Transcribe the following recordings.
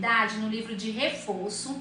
atividade no livro de reforço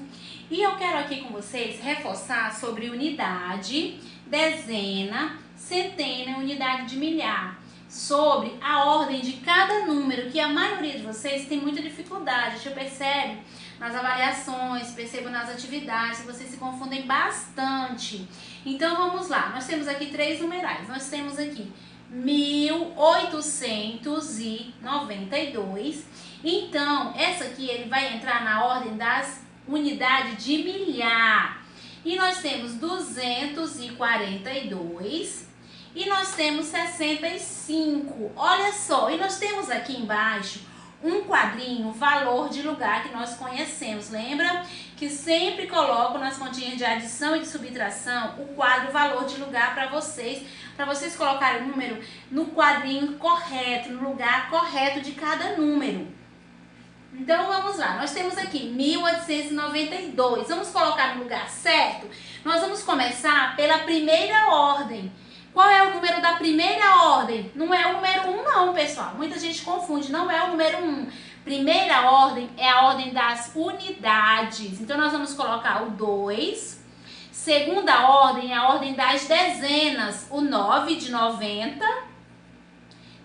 e eu quero aqui com vocês reforçar sobre unidade, dezena, centena e unidade de milhar, sobre a ordem de cada número, que a maioria de vocês tem muita dificuldade. Eu percebo nas avaliações, percebo nas atividades, vocês se confundem bastante. Então vamos lá, nós temos aqui três numerais, nós temos aqui 1892, então essa aqui ele vai entrar na ordem das unidades de milhar, e nós temos 242 e nós temos 65, olha só, e nós temos aqui embaixo um quadrinho, valor de lugar, que nós conhecemos. Lembra que sempre coloco nas continhas de adição e de subtração o quadro valor de lugar para vocês colocarem o número no quadrinho correto, no lugar correto de cada número. Então vamos lá, nós temos aqui 1892, vamos colocar no lugar certo? Nós vamos começar pela primeira ordem. Qual é o número da primeira ordem? Não é o número 1 não, pessoal. Muita gente confunde, não é o número 1. Primeira ordem é a ordem das unidades. Então nós vamos colocar o 2. Segunda ordem é a ordem das dezenas, o 9 de 90.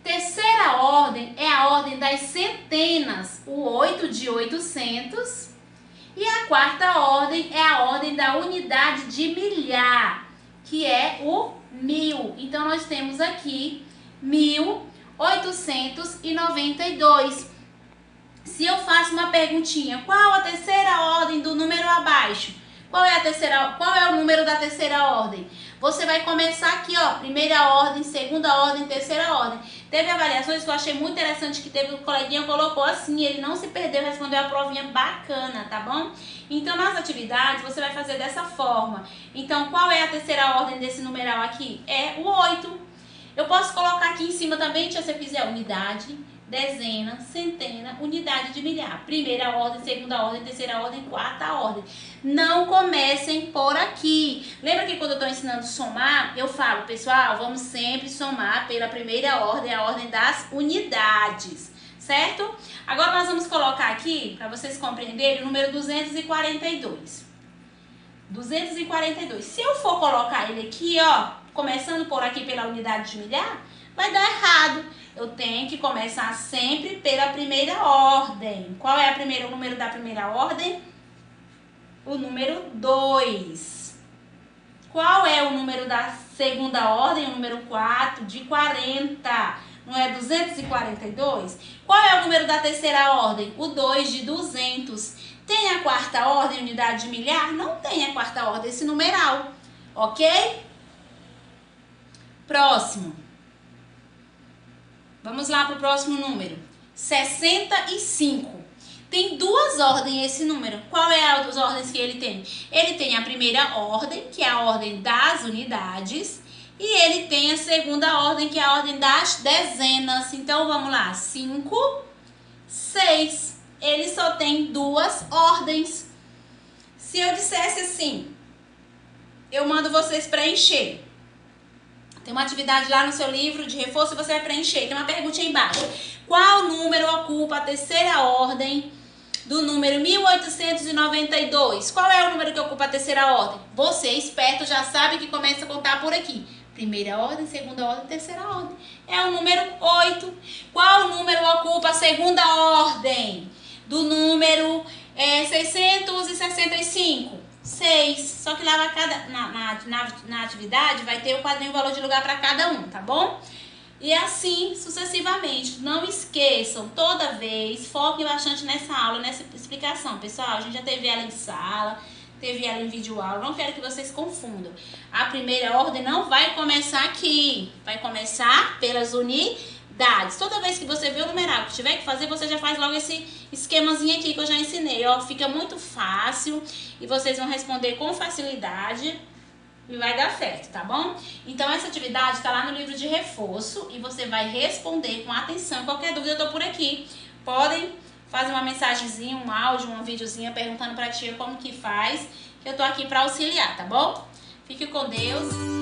Terceira ordem é a ordem das centenas, o 8 de 800. E a quarta ordem é a ordem da unidade de milhar, que é o 1000. Então nós temos aqui 1892. Se eu faço uma perguntinha, qual a terceira ordem do número abaixo? Qual é o número da terceira ordem? Você vai começar aqui, ó, primeira ordem, segunda ordem, terceira ordem. Teve avaliações que eu achei muito interessante, que teve um coleguinha colocou assim, ele não se perdeu, respondeu a provinha bacana, tá bom? Então, nas atividades, você vai fazer dessa forma. Então, qual é a terceira ordem desse numeral aqui? É o 8. Eu posso colocar aqui em cima também, se você fizer unidade, dezena, centena, unidade de milhar. Primeira ordem, segunda ordem, terceira ordem, quarta ordem. Não comecem por aqui. Lembra que quando eu estou ensinando a somar, eu falo, pessoal, vamos sempre somar pela primeira ordem, a ordem das unidades, certo? Agora nós vamos colocar aqui, para vocês compreenderem, o número 242. 242. Se eu for colocar ele aqui, ó, começando por aqui pela unidade de milhar, vai dar errado. Eu tenho que começar sempre pela primeira ordem. Qual é o número da primeira ordem? O número 2. Qual é o número da segunda ordem? O número 4 de 40. Não é 242? Qual é o número da terceira ordem? O 2 de 200. Tem a quarta ordem, unidade de milhar? Não tem a quarta ordem, esse numeral. Ok? Próximo. Vamos lá para o próximo número. 65. Tem duas ordens esse número. Qual é as ordens que ele tem? Ele tem a primeira ordem, que é a ordem das unidades. E ele tem a segunda ordem, que é a ordem das dezenas. Então, vamos lá. 5, 6. Ele só tem duas ordens. Se eu dissesse assim, eu mando vocês preencher. Tem uma atividade lá no seu livro de reforço e você vai preencher. Tem uma pergunta aí embaixo. Qual número ocupa a terceira ordem do número 1892? Qual é o número que ocupa a terceira ordem? Você, esperto, já sabe que começa a contar por aqui. Primeira ordem, segunda ordem, terceira ordem. É o número 8. Qual número ocupa a segunda ordem do número 665? 6. Só que lá na atividade vai ter o quadrinho valor de lugar para cada um, tá bom? E assim sucessivamente. Não esqueçam, toda vez, foquem bastante nessa aula, nessa explicação, pessoal. A gente já teve ela em sala, teve ela em vídeo aula. Não quero que vocês confundam. A primeira ordem não vai começar aqui. Vai começar pelas unidades. Toda vez que você vê o numeral que tiver que fazer, você já faz logo esse esquemazinho aqui que eu já ensinei, ó. Fica muito fácil e vocês vão responder com facilidade e vai dar certo, tá bom? Então, essa atividade tá lá no livro de reforço e você vai responder com atenção. Qualquer dúvida, eu tô por aqui. Podem fazer uma mensagenzinha, um áudio, um videozinho perguntando pra tia como que faz, que eu tô aqui pra auxiliar, tá bom? Fique com Deus.